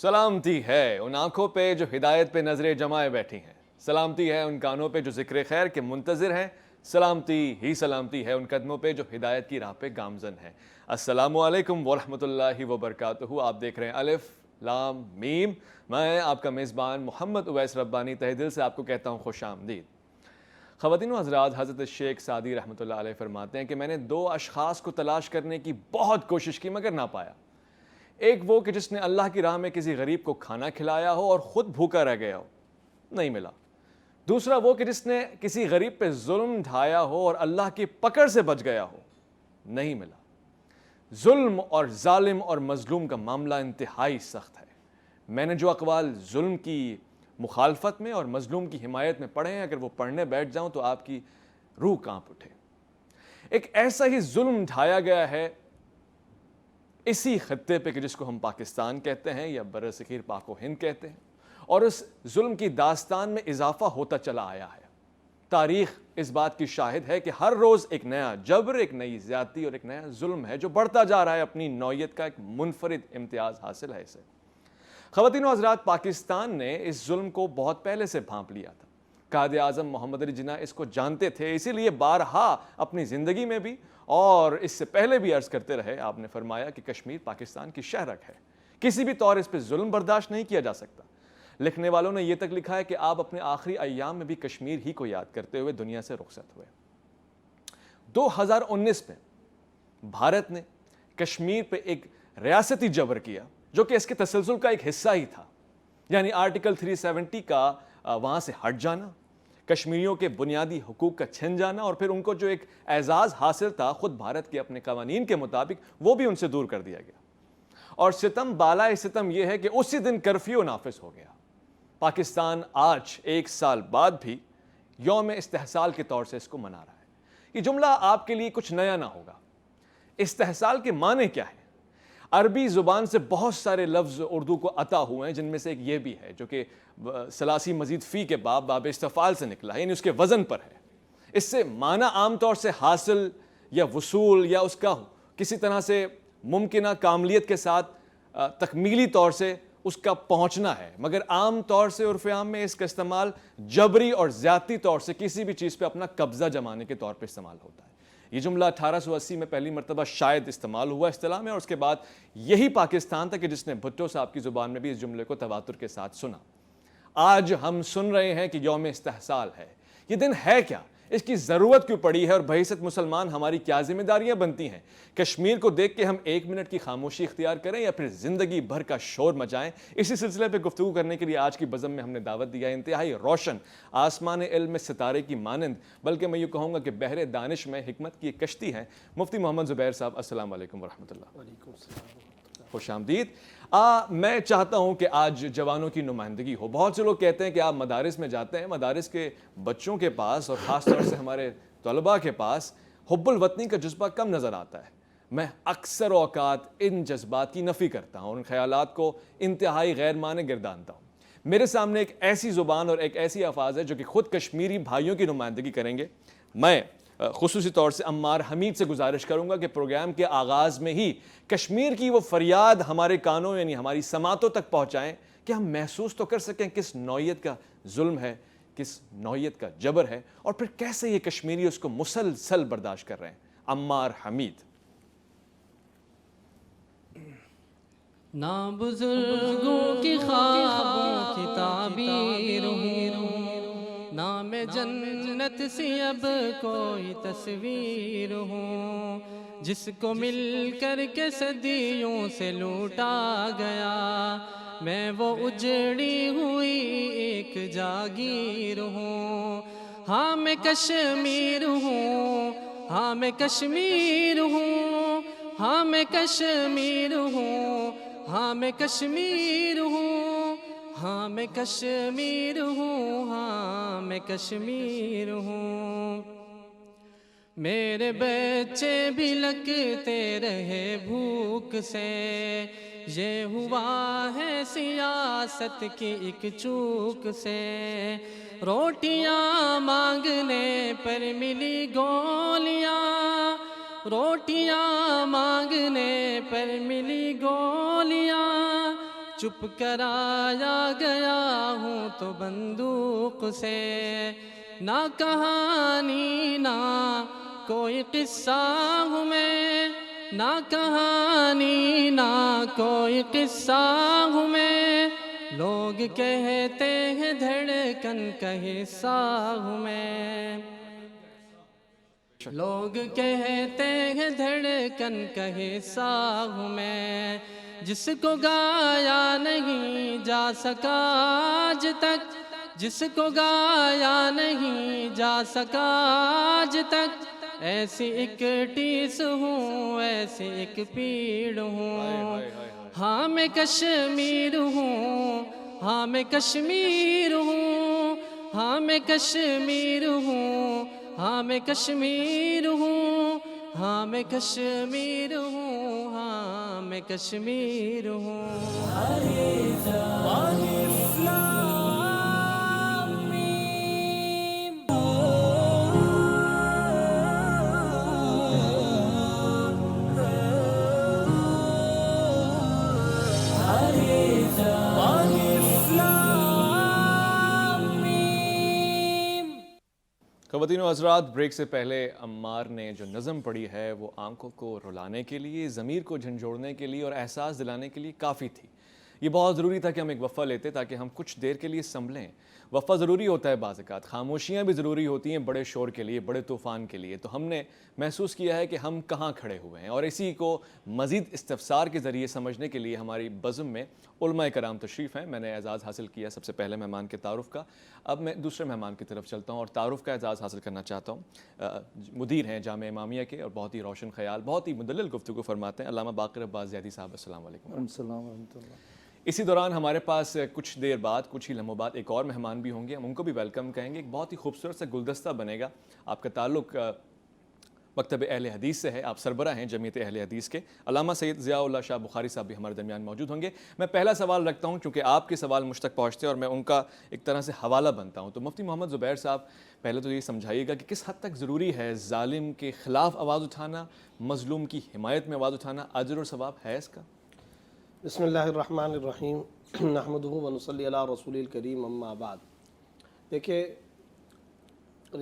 سلامتی ہے ان آنکھوں پہ جو ہدایت پہ نظریں جمائے بیٹھی ہیں، سلامتی ہے ان کانوں پہ جو ذکر خیر کے منتظر ہیں، سلامتی ہے ان قدموں پہ جو ہدایت کی راہ پہ گامزن ہیں۔ السلام علیکم ورحمۃ اللہ وبرکاتہ۔ آپ دیکھ رہے ہیں الف لام میم، میں آپ کا میزبان محمد اویس ربانی تہہ دل سے آپ کو کہتا ہوں خوش آمدید۔ خواتین و حضرات، حضرت شیخ سعدی رحمۃ اللہ علیہ فرماتے ہیں کہ میں نے دو اشخاص کو تلاش کرنے کی بہت کوشش کی مگر نہ پایا۔ ایک وہ کہ جس نے اللہ کی راہ میں کسی غریب کو کھانا کھلایا ہو اور خود بھوکا رہ گیا ہو، نہیں ملا۔ دوسرا وہ کہ جس نے کسی غریب پہ ظلم ڈھایا ہو اور اللہ کی پکڑ سے بچ گیا ہو، نہیں ملا۔ ظلم اور ظالم اور مظلوم کا معاملہ انتہائی سخت ہے۔ میں نے جو اقوال ظلم کی مخالفت میں اور مظلوم کی حمایت میں پڑھے ہیں، اگر وہ پڑھنے بیٹھ جاؤں تو آپ کی روح کانپ اٹھے۔ ایک ایسا ہی ظلم ڈھایا گیا ہے اسی خطے پہ کہ جس کو ہم پاکستان کہتے ہیں یا برصغیر پاک و ہند کہتے ہیں، اور اس ظلم کی داستان میں اضافہ ہوتا چلا آیا ہے۔ تاریخ اس بات کی شاہد ہے کہ ہر روز ایک نیا جبر، ایک نئی زیادتی اور ایک نیا ظلم ہے جو بڑھتا جا رہا ہے، اپنی نوعیت کا ایک منفرد امتیاز حاصل ہے اسے۔ خواتین و حضرات، پاکستان نے اس ظلم کو بہت پہلے سے بھانپ لیا تھا۔ قائد اعظم محمد علی جناح اس کو جانتے تھے، اسی لیے بارہا اپنی زندگی میں بھی اور اس سے پہلے بھی عرض کرتے رہے، آپ نے فرمایا کہ کشمیر پاکستان کی شہرک ہے، کسی بھی طور اس پہ ظلم برداشت نہیں کیا جا سکتا۔ لکھنے والوں نے یہ تک لکھا ہے کہ آپ اپنے آخری ایام میں بھی کشمیر ہی کو یاد کرتے ہوئے دنیا سے رخصت ہوئے۔ 2019 میں بھارت نے کشمیر پہ ایک ریاستی جبر کیا جو کہ اس کے تسلسل کا ایک حصہ ہی تھا، یعنی آرٹیکل 370 کا وہاں سے ہٹ جانا، کشمیریوں کے بنیادی حقوق کا چھن جانا، اور پھر ان کو جو ایک اعزاز حاصل تھا خود بھارت کے اپنے قوانین کے مطابق وہ بھی ان سے دور کر دیا گیا۔ اور ستم بالائے ستم یہ ہے کہ اسی دن کرفیو نافذ ہو گیا۔ پاکستان آج ایک سال بعد بھی یوم استحصال کے طور سے اس کو منا رہا ہے۔ یہ جملہ آپ کے لیے کچھ نیا نہ ہوگا۔ استحصال کے معنی کیا ہے؟ عربی زبان سے بہت سارے لفظ اردو کو عطا ہوئے ہیں، جن میں سے ایک یہ بھی ہے جو کہ ثلاثی مزید فی کے باب استفعال سے نکلا ہے، یعنی اس کے وزن پر ہے۔ اس سے معنی عام طور سے حاصل یا وصول یا اس کا کسی طرح سے ممکنہ کاملیت کے ساتھ تکمیلی طور سے اس کا پہنچنا ہے، مگر عام طور سے عرف عام میں اس کا استعمال جبری اور زیادتی طور سے کسی بھی چیز پہ اپنا قبضہ جمانے کے طور پہ استعمال ہوتا ہے۔ یہ جملہ 1880 میں پہلی مرتبہ شاید استعمال ہوا اصطلاح میں، اور اس کے بعد یہی پاکستان تھا کہ جس نے بھٹو صاحب کی زبان میں بھی اس جملے کو تواتر کے ساتھ سنا۔ آج ہم سن رہے ہیں کہ یوم استحصال ہے۔ یہ دن ہے کیا؟ اس کی ضرورت کیوں پڑی ہے؟ اور بحیثیت مسلمان ہماری کیا ذمہ داریاں بنتی ہیں؟ کشمیر کو دیکھ کے ہم 1 منٹ کی خاموشی اختیار کریں یا پھر زندگی بھر کا شور مچائیں؟ اسی سلسلے پہ گفتگو کرنے کے لیے آج کی بزم میں ہم نے دعوت دیا ہے انتہائی روشن، آسمان علم میں ستارے کی مانند، بلکہ میں یہ کہوں گا کہ بحر دانش میں حکمت کی ایک کشتی ہے، مفتی محمد زبیر صاحب۔ السلام علیکم ورحمۃ اللہ۔ وعلیکم السلام۔ خوش آمدید۔ میں چاہتا ہوں کہ آج جوانوں کی نمائندگی ہو۔ بہت سے لوگ کہتے ہیں کہ آپ مدارس میں جاتے ہیں، مدارس کے بچوں کے پاس اور خاص طور سے ہمارے طلباء کے پاس حب الوطنی کا جذبہ کم نظر آتا ہے۔ میں اکثر اوقات ان جذبات کی نفی کرتا ہوں اور ان خیالات کو انتہائی غیر معنی گردانتا ہوں۔ میرے سامنے ایک ایسی زبان اور ایک ایسی الفاظ ہے جو کہ خود کشمیری بھائیوں کی نمائندگی کریں گے۔ میں خصوصی طور سے عمار حمید سے گزارش کروں گا کہ پروگرام کے آغاز میں ہی کشمیر کی وہ فریاد ہمارے کانوں یعنی ہماری سماعتوں تک پہنچائیں کہ ہم محسوس تو کر سکیں کس نوعیت کا ظلم ہے، کس نوعیت کا جبر ہے، اور پھر کیسے یہ کشمیری اس کو مسلسل برداشت کر رہے ہیں۔ عمار حمید۔ نہ بزرگوں کی خوابوں کی تعبیر ہوں، نہ میں جنت سے اب کوئی تصویر ہوں، جس کو مل کر کے صدیوں سے لوٹا گیا، میں وہ اجڑی ہوئی ایک جاگیر ہوں۔ ہاں میں کشمیر ہوں، ہاں میں کشمیر ہوں، ہاں میں کشمیر ہوں، ہاں میں کشمیر ہوں، ہاں میں کشمیر ہوں، ہاں میں کشمیر ہوں۔ میرے بچے بھی لگتے رہے بھوک سے، یہ ہوا ہے سیاست کی ایک چوک سے، روٹیاں مانگنے پر ملی گولیاں، روٹیاں مانگنے پر ملی گولیاں، چپ کرایا گیا ہوں تو بندوق سے، نہ کہانی نہ کوئی قصہ ہوں میں، نہ کہانی نہ کوئی قصہ ہوں میں، لوگ کہتے ہیں دھڑکن کا حصہ ہوں میں، لوگ کہتے ہیں دھڑکن کا حصہ ہوں میں، جس کو گایا نہیں جا سکا آج تک، جس کو گایا نہیں جا سکا آج تک، ایسی ایک ٹیس ہوں ایسی ایک پیڑ ہوں، ہاں میں کشمیر ہوں، ہاں میں کشمیر ہوں، ہاں میں کشمیر ہوں، ہاں میں کشمیر ہوں، ہاں میں کشمیر ہوں، ہاں میں کشمیر ہوں۔ خواتین و حضرات، بریک سے پہلے عمار نے جو نظم پڑھی ہے وہ آنکھوں کو رلانے کے لیے، ضمیر کو جھنجھوڑنے کے لیے اور احساس دلانے کے لیے کافی تھی۔ یہ بہت ضروری تھا کہ ہم ایک وقفہ لیتے تاکہ ہم کچھ دیر کے لیے سنبھلیں۔ وقفہ ضروری ہوتا ہے بعض اوقات، خاموشیاں بھی ضروری ہوتی ہیں بڑے شور کے لیے، بڑے طوفان کے لیے۔ تو ہم نے محسوس کیا ہے کہ ہم کہاں کھڑے ہوئے ہیں، اور اسی کو مزید استفسار کے ذریعے سمجھنے کے لیے ہماری بزم میں علماء کرام تشریف ہیں۔ میں نے اعزاز حاصل کیا سب سے پہلے مہمان کے تعارف کا، اب میں دوسرے مہمان کی طرف چلتا ہوں اور تعارف کا اعزاز حاصل کرنا چاہتا ہوں۔ مدیر ہیں جامعہ امامیہ کے اور بہت ہی روشن خیال، بہت ہی مدلل گفتگو فرماتے ہیں، علامہ باقر عباس زیادی صاحب۔ السلام علیکم۔ السلام ورحمۃ اللہ۔ اسی دوران ہمارے پاس کچھ دیر بعد، کچھ ہی لمحوں بعد ایک اور مہمان بھی ہوں گے، ہم ان کو بھی ویلکم کہیں گے۔ ایک بہت ہی خوبصورت سا گلدستہ بنے گا۔ آپ کا تعلق مکتب اہل حدیث سے ہے، آپ سربراہ ہیں جمعیت اہل حدیث کے۔ علامہ سید ضیاء اللہ شاہ بخاری صاحب بھی ہمارے درمیان موجود ہوں گے۔ میں پہلا سوال رکھتا ہوں چونکہ آپ کے سوال مجھ تک پہنچتے ہیں اور میں ان کا ایک طرح سے حوالہ بنتا ہوں۔ تو مفتی محمد زبیر صاحب، پہلے تو یہ سمجھائیے گا کہ کس حد تک ضروری ہے ظالم کے خلاف آواز اٹھانا، مظلوم کی حمایت میں آواز اٹھانا، اجر اور ثواب ہے اس کا؟ بسم اللہ الرحمن الرحیم، نحمدہ ونصلی علی رسول الکریم، اما بعد۔ دیکھیں،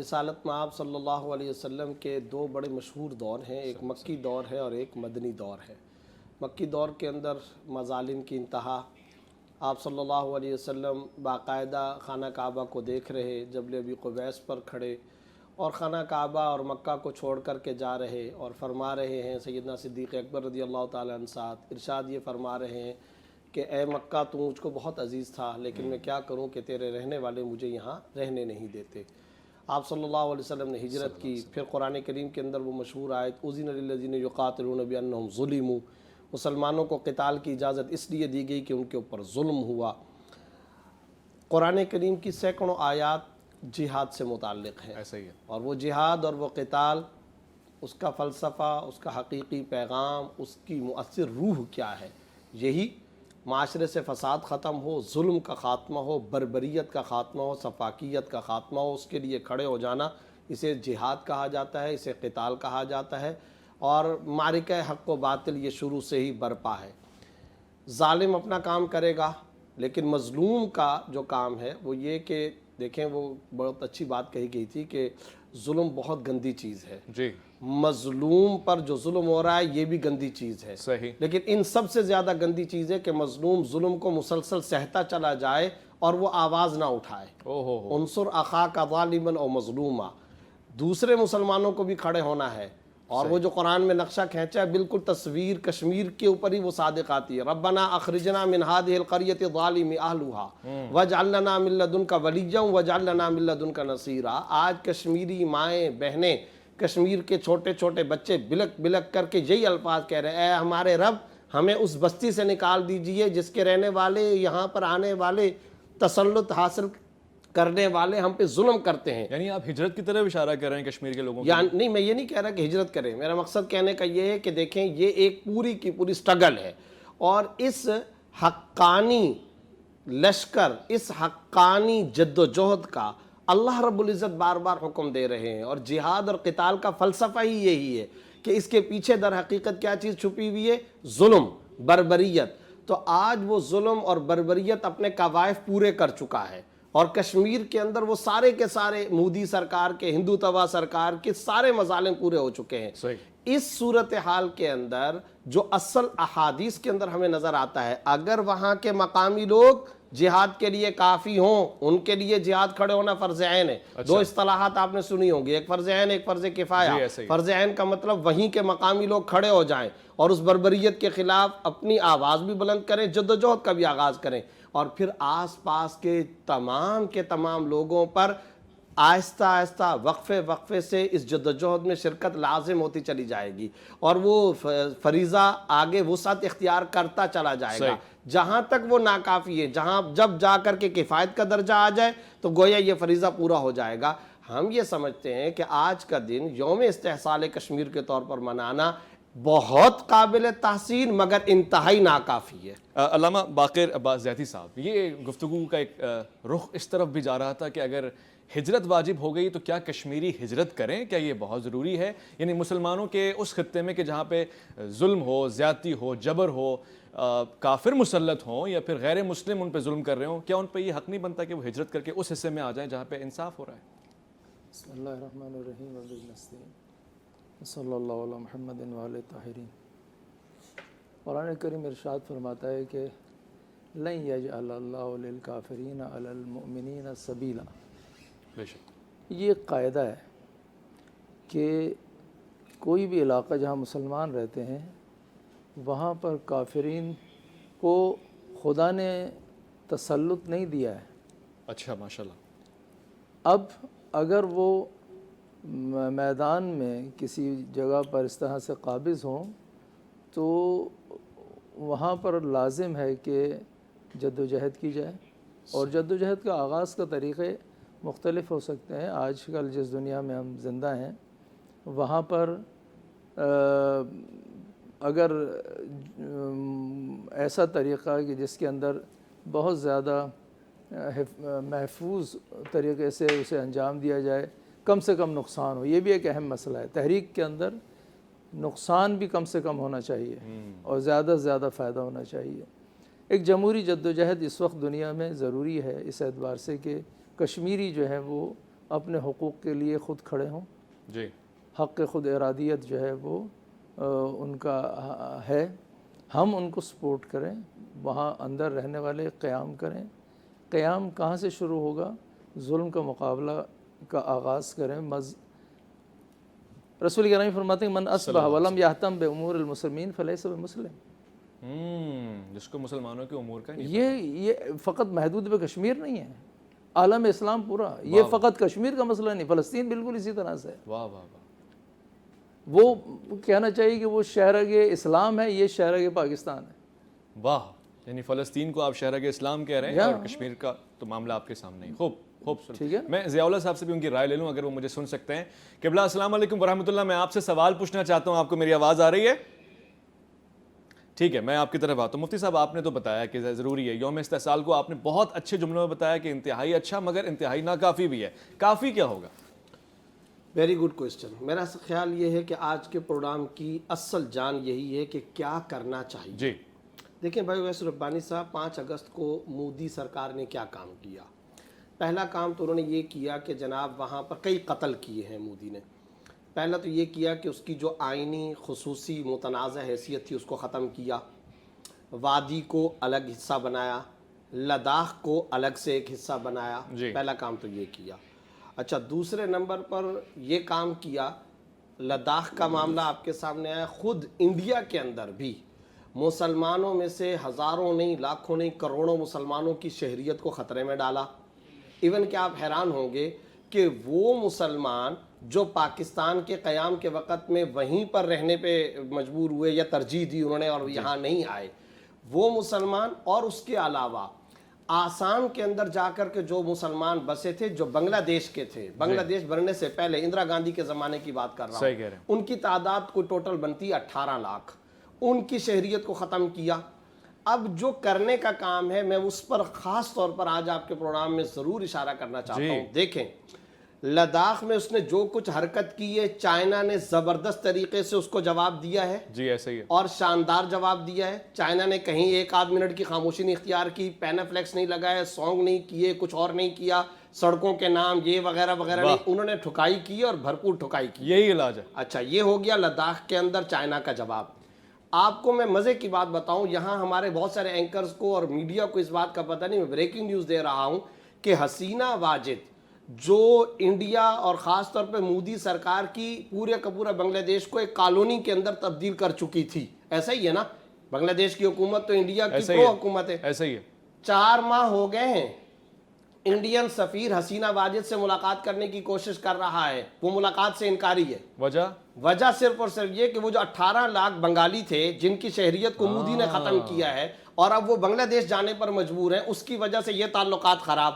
رسالت مآب صلی اللہ علیہ وسلم کے دو بڑے مشہور دور ہیں، ایک مکی دور ہے اور ایک مدنی دور ہے۔ مکی دور کے اندر مظالم کی انتہا، آپ صلی اللہ علیہ وسلم باقاعدہ خانہ کعبہ کو دیکھ رہے، جبل ابی قبیس پر کھڑے اور خانہ کعبہ اور مکہ کو چھوڑ کر کے جا رہے اور فرما رہے ہیں، سیدنا صدیق اکبر رضی اللہ تعالیٰ عنہ ساتھ ارشاد یہ فرما رہے ہیں کہ اے مکہ تو مجھ کو بہت عزیز تھا، لیکن میں کیا کروں کہ تیرے رہنے والے مجھے یہاں رہنے نہیں دیتے۔ آپ صلی اللہ علیہ وسلم نے ہجرت کی۔ پھر قرآن کریم کے اندر وہ مشہور آیت اذن للذین یقاتلون بانہم ظلموا، مسلمانوں کو قتال کی اجازت اس لیے دی گئی کہ ان کے اوپر ظلم ہوا۔ قرآن کریم کی سینکڑوں آیات جہاد سے متعلق ہیں، ایسا ہی ہے۔ اور وہ جہاد اور وہ قتال، اس کا فلسفہ، اس کا حقیقی پیغام، اس کی مؤثر روح کیا ہے؟ یہی معاشرے سے فساد ختم ہو، ظلم کا خاتمہ ہو، بربریت کا خاتمہ ہو، سفاکیت کا خاتمہ ہو، اس کے لیے کھڑے ہو جانا، اسے جہاد کہا جاتا ہے، اسے قتال کہا جاتا ہے۔ اور معرکہ حق و باطل یہ شروع سے ہی برپا ہے۔ ظالم اپنا کام کرے گا، لیکن مظلوم کا جو کام ہے وہ یہ کہ دیکھیں، وہ بہت اچھی بات کہی گئی تھی کہ ظلم بہت گندی چیز ہے۔ جی، مظلوم پر جو ظلم ہو رہا ہے یہ بھی گندی چیز ہے، صحیح۔ لیکن ان سب سے زیادہ گندی چیز ہے کہ مظلوم ظلم کو مسلسل سہتا چلا جائے اور وہ آواز نہ اٹھائے۔ انصر اخاک ظالما او مظلوما، دوسرے مسلمانوں کو بھی کھڑے ہونا ہے۔ اور وہ جو قرآن میں نقشہ کھینچا ہے، بالکل تصویر کشمیر کے اوپر ہی وہ صادق آتی ہے۔ ربنا اخرجنا من هذه القرية الظالم اهلها واجعل لنا من لدنك وليا واجعل لنا من لدنك نصيرا۔ آج کشمیری مائیں بہنیں، کشمیر کے چھوٹے چھوٹے بچے بلک بلک کر کے یہی الفاظ کہہ رہے ہیں، اے ہمارے رب، ہمیں اس بستی سے نکال دیجئے جس کے رہنے والے، یہاں پر آنے والے، تسلط حاصل کرنے والے ہم پہ ظلم کرتے ہیں۔ یعنی آپ ہجرت کی طرف اشارہ کر رہے ہیں کشمیر کے لوگوں کو؟ یعنی نہیں، میں یہ نہیں کہہ رہا کہ ہجرت کریں، میرا مقصد کہنے کا یہ ہے کہ دیکھیں، یہ ایک پوری کی پوری سٹرگل ہے، اور اس حقانی لشکر، اس حقانی جد و جہد کا اللہ رب العزت بار بار حکم دے رہے ہیں۔ اور جہاد اور قتال کا فلسفہ ہی یہی ہے کہ اس کے پیچھے در حقیقت کیا چیز چھپی ہوئی ہے؟ ظلم، بربریت۔ تو آج وہ ظلم اور بربریت اپنے قوائف پورے کر چکا ہے، اور کشمیر کے اندر وہ سارے کے سارے مودی سرکار کے، ہندوتوا سرکار کے سارے مظالم پورے ہو چکے ہیں۔ صحیح۔ اس صورتحال کے اندر جو اصل احادیث کے اندر ہمیں نظر آتا ہے، اگر وہاں کے مقامی لوگ جہاد کے لیے کافی ہوں، ان کے لیے جہاد کھڑے ہونا فرض عین ہے۔ دو اصطلاحات آپ نے سنی ہوں گی، ایک فرض عین، ایک فرض کفایہ۔ فرض عین کا مطلب وہیں کے مقامی لوگ کھڑے ہو جائیں اور اس بربریت کے خلاف اپنی آواز بھی بلند کریں، جدوجہد کا بھی آغاز کریں، اور پھر آس پاس کے تمام لوگوں پر آہستہ آہستہ وقفے سے اس جدوجہد میں شرکت لازم ہوتی چلی جائے گی، اور وہ فریضہ آگے وسعت اختیار کرتا چلا جائے گا جہاں تک وہ ناکافی ہے۔ جب جا کر کے کفایت کا درجہ آ جائے تو گویا یہ فریضہ پورا ہو جائے گا۔ ہم یہ سمجھتے ہیں کہ آج کا دن یوم استحصال کشمیر کے طور پر منانا بہت قابل تحسین مگر انتہائی ناکافی ہے۔ علامہ باقر عباس زیدی صاحب، یہ گفتگو کا ایک رخ اس طرف بھی جا رہا تھا کہ اگر ہجرت واجب ہو گئی تو کیا کشمیری ہجرت کریں؟ کیا یہ بہت ضروری ہے؟ یعنی مسلمانوں کے اس خطے میں کہ جہاں پہ ظلم ہو، زیادتی ہو، جبر ہو، کافر مسلط ہوں یا پھر غیر مسلم ان پہ ظلم کر رہے ہوں، کیا ان پہ یہ حق نہیں بنتا کہ وہ ہجرت کر کے اس حصے میں آ جائیں جہاں پہ انصاف ہو رہا ہے؟ بسم اللہ الرحمن الرحیم، صلی اللہ علیہ محمد وآلہ طاہرین۔ قرآن کریم ارشاد فرماتا ہے کہ لن یجعل اللہ للکافرین علی المؤمنین سبیلا۔ بے شک یہ قاعدہ ہے کہ کوئی بھی علاقہ جہاں مسلمان رہتے ہیں وہاں پر کافرین کو خدا نے تسلط نہیں دیا ہے۔ اچھا، ماشاءاللہ۔ اب اگر وہ میدان میں کسی جگہ پر اس طرح سے قابض ہوں تو وہاں پر لازم ہے کہ جد و جہد کی جائے، اور جد و جہد کا آغاز کا طریقے مختلف ہو سکتے ہیں۔ آج کل جس دنیا میں ہم زندہ ہیں وہاں پر اگر ایسا طریقہ کہ جس کے اندر بہت زیادہ محفوظ طریقے سے اسے انجام دیا جائے، کم سے کم نقصان ہو، یہ بھی ایک اہم مسئلہ ہے۔ تحریک کے اندر نقصان بھی کم سے کم ہونا چاہیے اور زیادہ سے زیادہ فائدہ ہونا چاہیے۔ ایک جمہوری جد و جہد اس وقت دنیا میں ضروری ہے اس اعتبار سے کہ کشمیری جو ہے وہ اپنے حقوق کے لیے خود کھڑے ہوں۔ جی، حق خود ارادیت جو ہے وہ ان کا ہے، ہم ان کو سپورٹ کریں، وہاں اندر رہنے والے قیام کریں۔ قیام کہاں سے شروع ہوگا؟ ظلم کا مقابلہ کا آغاز کریں۔ رسول کریم فرماتے ہیں من اصبح ولم یہتم بامور المسلمین فلیس بمسلم۔ جس کو مسلمانوں کے امور کا یہ فقط محدود بے کشمیر نہیں ہے، عالم اسلام پورا، یہ فقط کشمیر کا مسئلہ نہیں، فلسطین بالکل اسی طرح سے ہے۔ واہ واہ واہ، وہ کہنا چاہیے کہ وہ شہرگ اسلام ہے، یہ شہرگ پاکستان ہے۔ واہ، یعنی فلسطین کو آپ شہرگ اسلام کہہ رہے ہیں اور کشمیر کا تو معاملہ آپ کے سامنے ہی۔ خوب، میں ضیاء اللہ صاحب سے بھی ان کی رائے لے لوں اگر وہ مجھے سن سکتے ہیں۔ قبلہ السلام علیکم ورحمۃ اللہ، میں آپ سے سوال پوچھنا چاہتا ہوں، آپ کو میری آواز آ رہی ہے؟ ٹھیک ہے، میں آپ کی طرف آتا ہوں۔ مفتی صاحب، آپ نے تو بتایا کہ ضروری ہے، یوم استحصال کو آپ نے بہت اچھے جملوں میں بتایا کہ انتہائی اچھا مگر انتہائی ناکافی بھی ہے۔ کافی کیا ہوگا؟ Very good question. میرا خیال یہ ہے کہ آج کے پروگرام کی اصل جان یہی ہے کہ کیا کرنا چاہیے۔ جی دیکھیں بھائی ویس ربانی صاحب، 5 اگست کو مودی سرکار نے کیا کام کیا؟ پہلا کام تو انہوں نے یہ کیا کہ جناب وہاں پر کئی قتل کیے ہیں مودی نے۔ پہلا تو یہ کیا کہ اس کی جو آئینی خصوصی متنازع حیثیت تھی اس کو ختم کیا، وادی کو الگ حصہ بنایا، لداخ کو الگ سے ایک حصہ بنایا۔ پہلا کام تو یہ کیا۔ اچھا، دوسرے نمبر پر یہ کام کیا، لداخ کا معاملہ آپ کے سامنے آیا، خود انڈیا کے اندر بھی مسلمانوں میں سے ہزاروں نہیں، لاکھوں نہیں، کروڑوں مسلمانوں کی شہریت کو خطرے میں ڈالا۔ ایون کہ آپ حیران ہوں گے کہ وہ مسلمان جو پاکستان کے قیام کے وقت میں وہیں پر رہنے پہ مجبور ہوئے یا ترجیح دی انہوں نے اور یہاں نہیں آئے، وہ مسلمان، اور اس کے علاوہ آسام کے اندر جا کر کے جو مسلمان بسے تھے جو بنگلہ دیش کے تھے، بنگلہ دیش بننے سے پہلے، اندرا گاندھی کے زمانے کی بات کر رہا ہوں، ان کی تعداد کو ٹوٹل بنتی 18 لاکھ، ان کی شہریت کو ختم کیا۔ اب جو کرنے کا کام ہے میں اس پر خاص طور پر آج آپ کے پروگرام میں ضرور اشارہ کرنا چاہتا ہوں۔ دیکھیں، لداخ میں اس نے جو کچھ حرکت کی ہے چائنا نے زبردست طریقے سے اس کو جواب دیا ہے جی ایسا ہی ہے. اور شاندار جواب دیا ہے. چائنا نے کہیں ایک آدھ منٹ کی خاموشی نہیں اختیار کی, پینافلیکس نہیں لگائے, سانگ نہیں کیے, کچھ اور نہیں کیا, سڑکوں کے نام یہ وغیرہ وغیرہ نہیں, انہوں نے ٹھکائی کی اور بھرپور ٹھکائی کی. یہی علاج ہے. اچھا یہ ہو گیا لداخ کے اندر چائنا کا جواب. آپ کو میں مزے کی بات بتاؤں, یہاں ہمارے بہت سارے اینکرز کو اور میڈیا کو اس بات کا پتہ نہیں, میں بریکنگ نیوز دے رہا ہوں کہ حسینہ واجد جو انڈیا اور خاص طور پہ مودی سرکار کی پورے کا پورا بنگلہ دیش کو ایک کالونی کے اندر تبدیل کر چکی تھی. ایسا ہی ہے نا, بنگلہ دیش کی حکومت تو انڈیا کی پرو حکومت ہے. ایسا ہی ہے. 4 ماہ ہو گئے ہیں انڈین سفیر حسینہ واجد سے ملاقات کرنے کی کوشش کر رہا ہے, وہ ملاقات سے انکاری ہے. وجہ صرف اور صرف یہ کہ وہ جو 18 لاکھ بنگالی تھے جن کی شہریت کو مودی نے ختم کیا ہے اور اب وہ بنگلہ دیش جانے پر مجبور ہیں, اس کی وجہ سے یہ تعلقات خراب.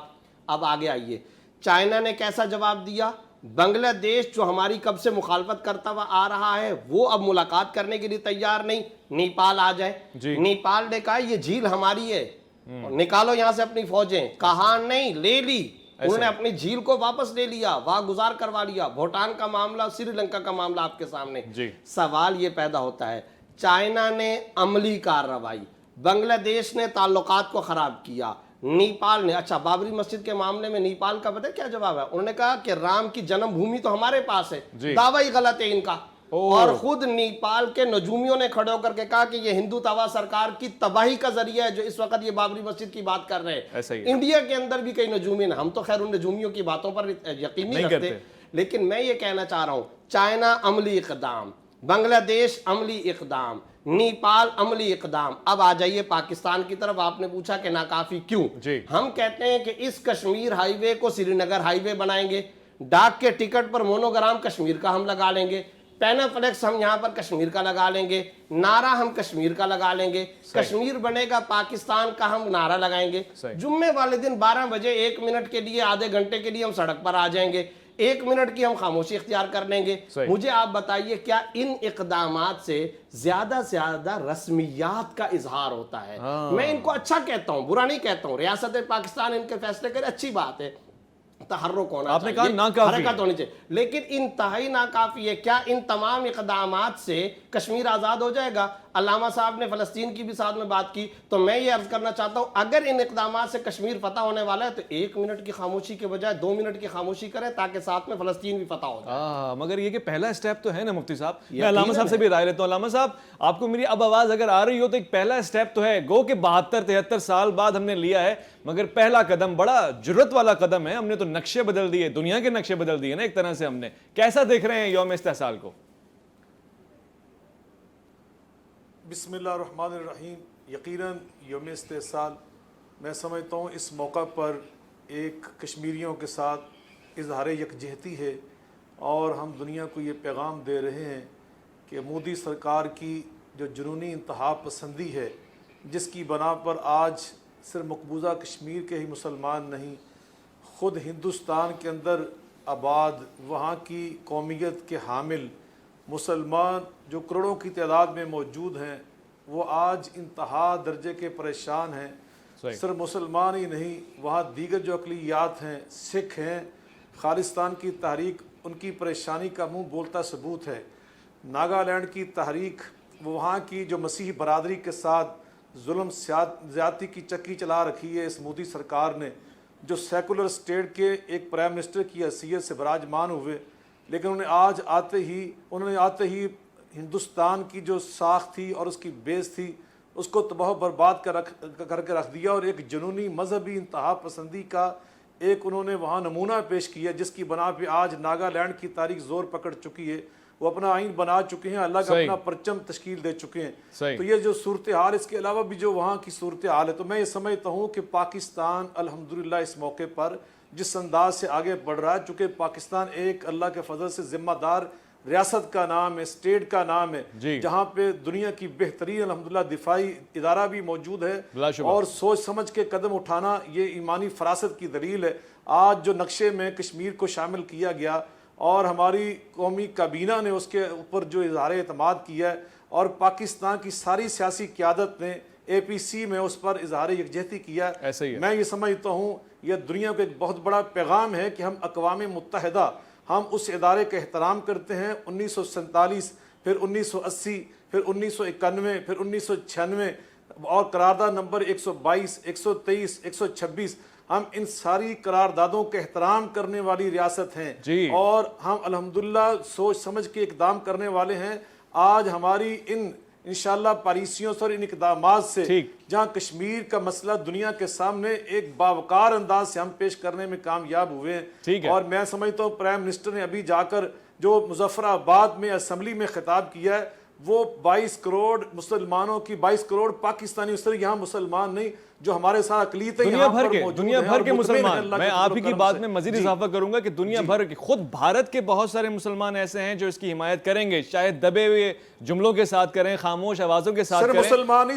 اب آگے آئیے, چائنا نے کیسا جواب دیا؟ بنگلہ دیش جو ہماری کب سے مخالفت کرتا ہوا آ رہا ہے وہ اب ملاقات کرنے کے لیے تیار نہیں, نیپال آ جائے. نیپال نے کہا یہ جھیل ہماری ہے, نکالو یہاں سے اپنی فوجیں. کہاں نہیں, لے لی, انہوں نے اپنی جھیل کو واپس لے لیا, واگزار کروا لیا. بھوٹان کا معاملہ, سری لنکا کا معاملہ آپ کے سامنے. سوال یہ پیدا ہوتا ہے, چائنا نے عملی کارروائی, بنگلہ دیش نے تعلقات کو خراب کیا, نیپال نے. اچھا بابری مسجد کے معاملے میں نیپال کا پتہ کیا جواب ہے؟ انہوں نے کہا کہ رام کی جنم بھومی تو ہمارے پاس ہے, دعویٰ ہی غلط ہے ان کا. اور خود نیپال کے نجومیوں نے کھڑے ہو کر کے کہا کہ یہ ہندو توا سرکار کی تباہی کا ذریعہ ہے جو اس وقت یہ بابری مسجد کی بات کر رہے ہیں. انڈیا کے اندر بھی کئی نجومی ہیں, ہم تو خیر ان نجومیوں کی باتوں پر یقین نہیں رکھتے, لیکن میں یہ کہنا چاہ رہا ہوں چائنا عملی اقدام, بنگلہ دیش عملی اقدام, نیپال عملی اقدام. اب آ جائیے پاکستان کی طرف. آپ نے پوچھا کہ ناکافی کیوں؟ ہم کہتے ہیں کہ اس کشمیر ہائی وے کو سری نگر ہائی وے بنائیں گے, ڈاک کے ٹکٹ پر مونوگرام کشمیر کا ہم لگا لیں گے, پینافلیکس ہم یہاں پر کشمیر کا لگا لیں گے, نعرہ ہم کشمیر کا لگا لیں گے, کشمیر بنے گا پاکستان کا ہم نعرہ لگائیں گے. جمعے والے دن 12 بجے 1 منٹ کے لیے, آدھے گھنٹے کے لیے ہم سڑک پر آ جائیں گے, 1 منٹ کی ہم خاموشی اختیار کر لیں گے. مجھے آپ بتائیے کیا ان اقدامات سے زیادہ رسمیات کا اظہار ہوتا ہے؟ میں ان کو اچھا کہتا ہوں, برا نہیں کہتا ہوں. ریاست پاکستان ان کے فیصلے کرے, اچھی بات ہے, تحرک ہونا چاہیے, حرکت ہونی چاہیے, لیکن انتہائی ناکافی ہے. کیا ان تمام اقدامات سے کشمیر آزاد ہو جائے گا؟ علامہ صاحب نے فلسطین کی بھی ساتھ میں بات کی, تو میں یہ عرض کرنا چاہتا ہوں اگر ان اقدامات سے کشمیر فتح ہونے والا ہے تو 1 منٹ کی خاموشی کے بجائے 2 منٹ کی خاموشی کریں تاکہ ساتھ میں فلسطین بھی فتح ہو جائے. مگر یہ کہ پہلا اسٹیپ تو ہے نا مفتی صاحب. میں علامہ صاحب سے بھی رائے لیتا ہوں. علامہ صاحب آپ کو میری اب آواز اگر آ رہی ہو تو ایک پہلا اسٹیپ تو ہے, گو کہ 72-73 سال بعد ہم نے لیا ہے, مگر پہلا قدم بڑا جرت والا قدم ہے. ہم نے تو نقشے بدل دیے, دنیا کے نقشے بدل دیے نا ایک طرح سے. ہم نے کیسا دیکھ رہے ہیں یوم استحصال کو؟ بسم اللہ الرحمن الرحیم. یقیناً یوم استحصال میں سمجھتا ہوں اس موقع پر ایک کشمیریوں کے ساتھ اظہار یکجہتی ہے, اور ہم دنیا کو یہ پیغام دے رہے ہیں کہ مودی سرکار کی جو جنونی انتہا پسندی ہے, جس کی بنا پر آج صرف مقبوضہ کشمیر کے ہی مسلمان نہیں, خود ہندوستان کے اندر آباد وہاں کی قومیت کے حامل مسلمان جو کروڑوں کی تعداد میں موجود ہیں, وہ آج انتہا درجے کے پریشان ہیں. صرف مسلمان ہی نہیں, وہاں دیگر جو اقلیات ہیں, سکھ ہیں, خالصتان کی تحریک ان کی پریشانی کا منہ بولتا ثبوت ہے. ناگالینڈ کی تحریک, وہاں کی جو مسیحی برادری کے ساتھ ظلم زیادتی کی چکی چلا رکھی ہے اس مودی سرکار نے, جو سیکولر اسٹیٹ کے ایک پرائم منسٹر کی حیثیت سے براجمان ہوئے, لیکن انہوں نے آتے ہی ہندوستان کی جو ساخت تھی اور اس کی بیس تھی اس کو تباہ و برباد کر کے رکھ دیا, اور ایک جنونی مذہبی انتہا پسندی کا ایک انہوں نے وہاں نمونہ پیش کیا, جس کی بنا پہ آج ناگالینڈ کی تاریخ زور پکڑ چکی ہے. وہ اپنا آئین بنا چکے ہیں, اللہ کا اپنا پرچم تشکیل دے چکے ہیں. تو یہ جو صورتحال, اس کے علاوہ بھی جو وہاں کی صورتحال ہے, تو میں یہ سمجھتا ہوں کہ پاکستان الحمدللہ اس موقع پر جس انداز سے آگے بڑھ رہا ہے, چونکہ پاکستان ایک اللہ کے فضل سے ذمہ دار ریاست کا نام ہے, اسٹیٹ کا نام ہے, جہاں پہ دنیا کی بہترین الحمدللہ دفاعی ادارہ بھی موجود ہے, اور سوچ سمجھ کے قدم اٹھانا یہ ایمانی فراست کی دلیل ہے. آج جو نقشے میں کشمیر کو شامل کیا گیا اور ہماری قومی کابینہ نے اس کے اوپر جو اظہار اعتماد کیا ہے, اور پاکستان کی ساری سیاسی قیادت نے APC میں اس پر اظہار یکجہتی کیا ہے, میں یہ سمجھتا ہوں یہ دنیا کو ایک بہت بڑا پیغام ہے کہ ہم اقوام متحدہ ہم اس ادارے کا احترام کرتے ہیں۔ 1947 پھر 1980 پھر 1991 پھر 1996 اور قرارداد نمبر 122 123 126 ہم ان ساری قراردادوں کا احترام کرنے والی ریاست ہیں جی اور ہم الحمدللہ سوچ سمجھ کے اقدام کرنے والے ہیں۔ آج ہماری انشاءاللہ پالیسیوں سے اور ان اقدامات سے جہاں کشمیر کا مسئلہ دنیا کے سامنے ایک باوقار انداز سے ہم پیش کرنے میں کامیاب ہوئے ہیں، اور میں سمجھتا ہوں پرائم منسٹر نے ابھی جا کر جو مظفر آباد میں اسمبلی میں خطاب کیا ہے وہ 22 کروڑ مسلمانوں کی 22 کروڑ پاکستانی اس طرح یہاں مسلمان نہیں جو ہمارے ساتھ اقلیتیں دنیا بھر کے مسلمان، میں آپ ہی کی بات میں مزید اضافہ کروں گا کہ دنیا بھر کے خود بھارت کے بہت سارے مسلمان ایسے ہیں جو اس کی حمایت کریں گے، چاہے دبے ہوئے جملوں کے ساتھ کریں، خاموش آوازوں کے ساتھ کریں۔ مسلمان ہی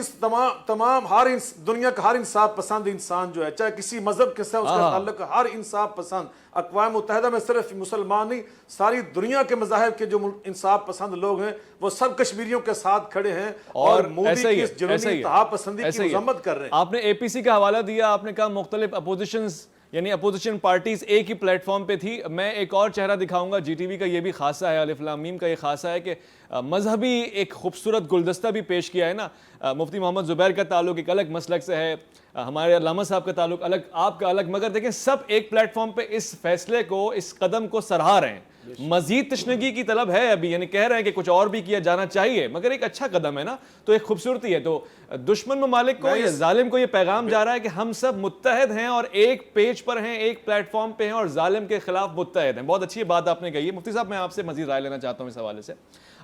تمام ہر دنیا کا ہر انصاف پسند انسان جو ہے، چاہے کسی مذہب کے ساتھ اس کا تعلق، ہر انصاف پسند اقوام متحدہ میں صرف مسلمان نہیں، ساری دنیا کے مذاہب کے جو انصاف پسند لوگ ہیں وہ سب کشمیریوں کے ساتھ کھڑے ہیں اور مودی کی اس جنونی اتحاد پسندی کی مذمت کر رہے ہیں۔ آپ نے اے پی سی کا حوالہ دیا، آپ نے کہا مختلف اپوزیشن پارٹیز ایک ہی پلیٹ فارم پہ تھی۔ میں ایک اور چہرہ دکھاؤں گا، جی ٹی وی کا یہ بھی خاصہ ہے، الف لام میم کا یہ خاصہ ہے کہ مذہبی ایک خوبصورت گلدستہ بھی پیش کیا ہے نا۔ مفتی محمد زبیر کا تعلق ایک الگ مسلک سے ہے، ہمارے علامہ صاحب کا تعلق الگ، آپ کا الگ، مگر دیکھیں سب ایک پلیٹ فارم پہ اس فیصلے کو، اس قدم کو سراہ رہے ہیں۔ مزید تشنگی کی طلب ہے ابھی، یعنی کہہ رہے ہیں کہ کچھ اور بھی کیا جانا چاہیے، مگر ایک اچھا قدم ہے نا، تو ایک خوبصورتی ہے۔ تو دشمن ممالک کو یا ظالم کو یہ پیغام جا رہا ہے کہ ہم سب متحد ہیں اور ایک پیج پر ہیں، ایک پلیٹ فارم پہ ہیں اور ظالم کے خلاف متحد ہیں۔ بہت اچھی بات آپ نے کہی ہے مفتی صاحب۔ میں آپ سے مزید رائے لینا چاہتا ہوں اس حوالے سے۔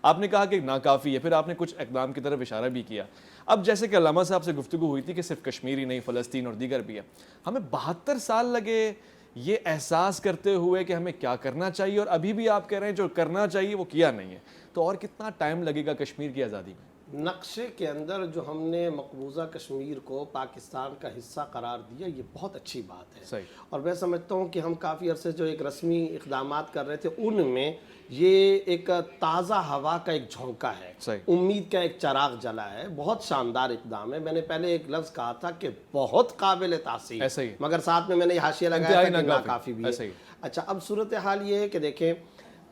آپ نے کہا کہ ناکافی ہے، پھر آپ نے کچھ اقدام کی طرف اشارہ بھی کیا۔ اب جیسے کہ علامہ صاحب سے گفتگو ہوئی تھی کہ صرف کشمیر ہی نہیں، فلسطین اور دیگر بھی ہے، ہمیں 72 سال لگے یہ احساس کرتے ہوئے کہ ہمیں کیا کرنا چاہیے، اور ابھی بھی آپ کہہ رہے ہیں جو کرنا چاہیے وہ کیا نہیں ہے، تو اور کتنا ٹائم لگے گا کشمیر کی آزادی میں؟ نقشے کے اندر جو ہم نے مقبوضہ کشمیر کو پاکستان کا حصہ قرار دیا، یہ بہت اچھی بات ہے۔ اور میں سمجھتا ہوں کہ ہم کافی عرصے جو ایک رسمی اقدامات کر رہے تھے ان میں یہ ایک تازہ ہوا کا ایک جھونکا ہے، امید کا ایک چراغ جلا ہے، بہت شاندار اقدام ہے۔ میں نے پہلے ایک لفظ کہا تھا کہ بہت قابل تاثیر، مگر ساتھ میں نے یہ حاشیہ لگایا تھا کہ ناکافی بھی ہے۔ اچھا، اب صورتحال یہ ہے کہ دیکھیں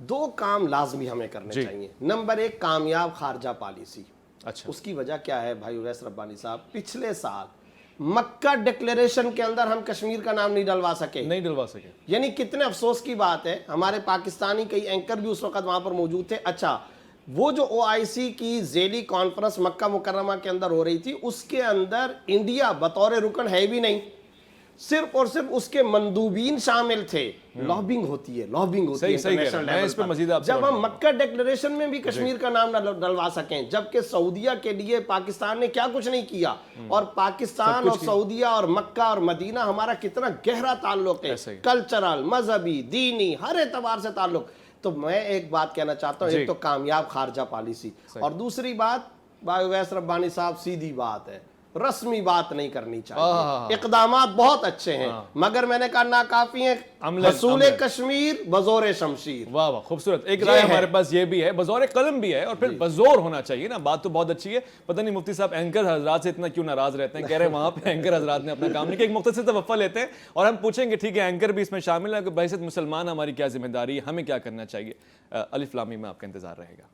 2 کام لازمی ہمیں کرنے چاہیے۔ نمبر 1، کامیاب خارجہ پالیسی۔ اس کی وجہ کیا ہے بھائی اویس ربانی صاحب؟ پچھلے سال مکہ ڈکلیریشن کے اندر ہم کشمیر کا نام نہیں ڈلوا سکے، یعنی کتنے افسوس کی بات ہے۔ ہمارے پاکستانی کئی اینکر بھی اس وقت وہاں پر موجود تھے۔ اچھا، وہ جو OIC کی ذیلی کانفرنس مکہ مکرمہ کے اندر ہو رہی تھی، اس کے اندر انڈیا بطور رکن ہے بھی نہیں، صرف اور صرف اس کے مندوبین شامل تھے۔ لابنگ ہوتی ہے انٹرنیشنل لیول پر۔ جب ہم مکہ ڈیکلریشن میں بھی کشمیر کا نام ڈلوا سکیں، جبکہ سعودیہ کے لیے پاکستان نے کیا کچھ نہیں کیا، اور پاکستان اور سعودیہ اور مکہ اور مدینہ ہمارا کتنا گہرا تعلق ہے، کلچرل، مذہبی، دینی، ہر اعتبار سے تعلق۔ تو میں ایک بات کہنا چاہتا ہوں، ایک تو کامیاب خارجہ پالیسی، اور دوسری بات بھائی اویس ربانی صاحب سیدھی بات ہے، رسمی بات نہیں کرنی چاہیے۔ اقدامات بہت اچھے ہیں مگر میں نے کہا ناکافی ہیں۔ حصول کشمیر بزور شمشیر۔ واہ واہ، خوبصورت ایک رائے ہمارے پاس یہ بھی ہے، بزور قلم بھی ہے، اور پھر بزور ہونا چاہیے نا۔ بات تو بہت اچھی ہے، پتہ نہیں مفتی صاحب اینکر حضرات سے اتنا کیوں ناراض رہتے ہیں، کہہ رہے ہیں وہاں پہ اینکر حضرات نے اپنا کام نہیں کیا۔ ایک مختصر سا وقفہ لیتے ہیں اور ہم پوچھیں گے ٹھیک ہے اینکر بھی اس میں شامل ہے کہ بحیثیت مسلمان ہماری کیا ذمہ داری ہے، ہمیں کیا کرنا چاہیے۔ الف لام میم میں آپ کا انتظار رہے گا۔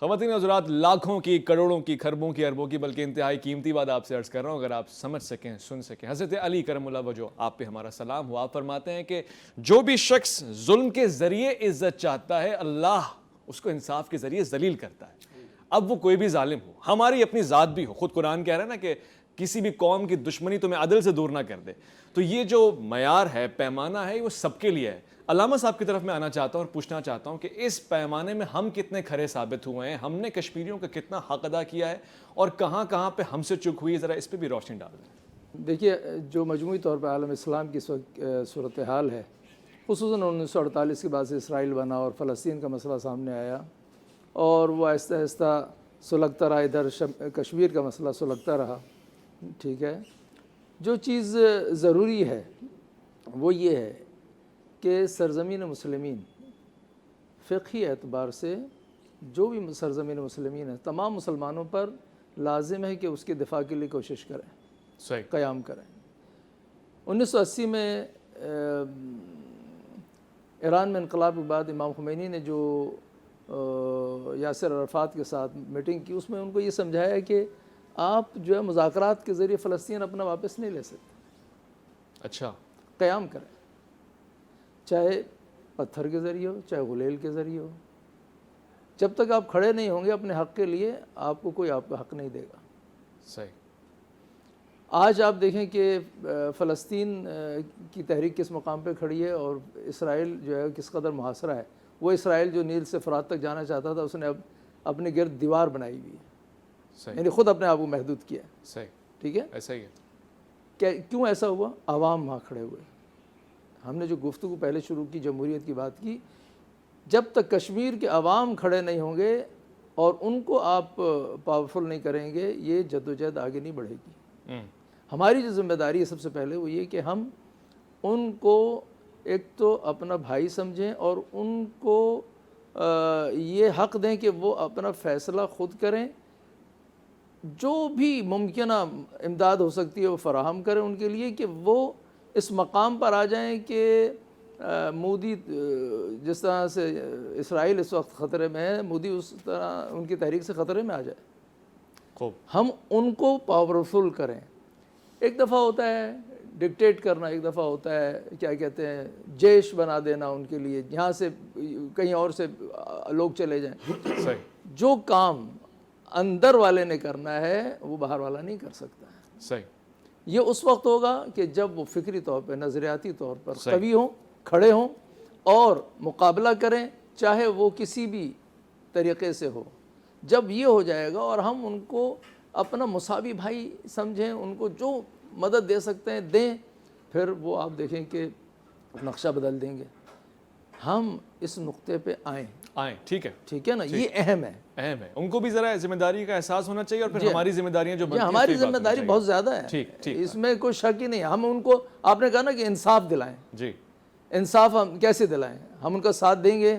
خواتین و حضرات، لاکھوں کی، کروڑوں کی، کھربوں کی، اربوں کی، بلکہ انتہائی قیمتی بات آپ سے عرض کر رہا ہوں، اگر آپ سمجھ سکیں، سن سکیں۔ حضرت علی کرم اللہ وجہ آپ پہ ہمارا سلام ہو، آپ فرماتے ہیں کہ جو بھی شخص ظلم کے ذریعے عزت چاہتا ہے، اللہ اس کو انصاف کے ذریعے ذلیل کرتا ہے۔ اب وہ کوئی بھی ظالم ہو، ہماری اپنی ذات بھی ہو، خود قرآن کہہ رہا ہے نا کہ کسی بھی قوم کی دشمنی تمہیں عدل سے دور نہ کر دے. تو یہ جو معیار ہے, پیمانہ ہے, وہ سب کے لیے ہے. علامہ صاحب کی طرف میں آنا چاہتا ہوں اور پوچھنا چاہتا ہوں کہ اس پیمانے میں ہم کتنے کھرے ثابت ہوئے ہیں, ہم نے کشمیریوں کا کتنا حق ادا کیا ہے, اور کہاں کہاں پہ ہم سے چک ہوئی ہے, ذرا اس پہ بھی روشنی ڈال دیں. دیکھیے, جو مجموعی طور پہ عالم اسلام کی صورتحال ہے, خصوصاً 1948 کے بعد سے اسرائیل بنا اور فلسطین کا مسئلہ سامنے آیا, اور وہ آہستہ آہستہ سلگتا رہا, ادھر کشمیر کا مسئلہ سلگتا رہا. ٹھیک ہے, جو چیز ضروری ہے وہ یہ ہے کہ سرزمین مسلمین فقہی اعتبار سے جو بھی سرزمین مسلمین ہے, تمام مسلمانوں پر لازم ہے کہ اس کے دفاع کے لیے کوشش کریں, صحیح, قیام کریں. 1980 میں ایران میں انقلاب کے بعد امام خمینی نے جو یاسر عرفات کے ساتھ میٹنگ کی, اس میں ان کو یہ سمجھایا کہ آپ جو ہے مذاکرات کے ذریعے فلسطین اپنا واپس نہیں لے سکتے. اچھا, قیام کریں, چاہے پتھر کے ذریعے ہو, چاہے غلیل کے ذریعے ہو. جب تک آپ کھڑے نہیں ہوں گے اپنے حق کے لیے, آپ کو کوئی آپ کا حق نہیں دے گا. صحیح. آج آپ دیکھیں کہ فلسطین کی تحریک کس مقام پہ کھڑی ہے, اور اسرائیل جو ہے کس قدر محاصرہ ہے. وہ اسرائیل جو نیل سے فرات تک جانا چاہتا تھا, اس نے اب اپنے گرد دیوار بنائی ہوئی ہے, صحیح, یعنی خود اپنے آپ کو محدود کیا ہے. صحیح, ٹھیک ہے, ایسا ہی ہے. کیوں ایسا ہوا؟ عوام وہاں کھڑے ہوئے. ہم نے جو گفتگو پہلے شروع کی, جمہوریت کی بات کی, جب تک کشمیر کے عوام کھڑے نہیں ہوں گے اور ان کو آپ پاورفل نہیں کریں گے, یہ جدوجہد آگے نہیں بڑھے گی. ہماری جو ذمہ داری ہے سب سے پہلے وہ یہ کہ ہم ان کو ایک تو اپنا بھائی سمجھیں, اور ان کو یہ حق دیں کہ وہ اپنا فیصلہ خود کریں. جو بھی ممکنہ امداد ہو سکتی ہے وہ فراہم کریں ان کے لیے, کہ وہ اس مقام پر آ جائیں کہ مودی جس طرح سے اسرائیل اس وقت خطرے میں ہے, مودی اس طرح ان کی تحریک سے خطرے میں آ جائے. خوب, ہم ان کو پاورفل کریں. ایک دفعہ ہوتا ہے ڈکٹیٹ کرنا, ایک دفعہ ہوتا ہے کیا کہتے ہیں جیش بنا دینا ان کے لیے, یہاں سے کہیں اور سے لوگ چلے جائیں. صحیح, جو کام اندر والے نے کرنا ہے وہ باہر والا نہیں کر سکتا ہے. صحیح, یہ اس وقت ہوگا کہ جب وہ فکری طور پہ, نظریاتی طور پر قوی ہوں, کھڑے ہوں اور مقابلہ کریں, چاہے وہ کسی بھی طریقے سے ہو. جب یہ ہو جائے گا اور ہم ان کو اپنا مساوی بھائی سمجھیں, ان کو جو مدد دے سکتے ہیں دیں, پھر وہ آپ دیکھیں کہ نقشہ بدل دیں گے. ہم اس نقطے پہ آئیں. ٹھیک ہے, ٹھیک ہے نا, یہ اہم ہے. اہم ہے. ان کو بھی ذرا ذمہ داری کا احساس ہونا چاہیے, اور پھر ہماری ذمہ داریاں جو بنتی ہیں, ہماری ذمہ داری بہت زیادہ ہے. ٹھیک, اس میں کوئی شک ہی نہیں. ہم ان کو, آپ نے کہا نا کہ انصاف دلائیں. جی, انصاف ہم کیسے دلائیں؟ ہم ان کا ساتھ دیں گے.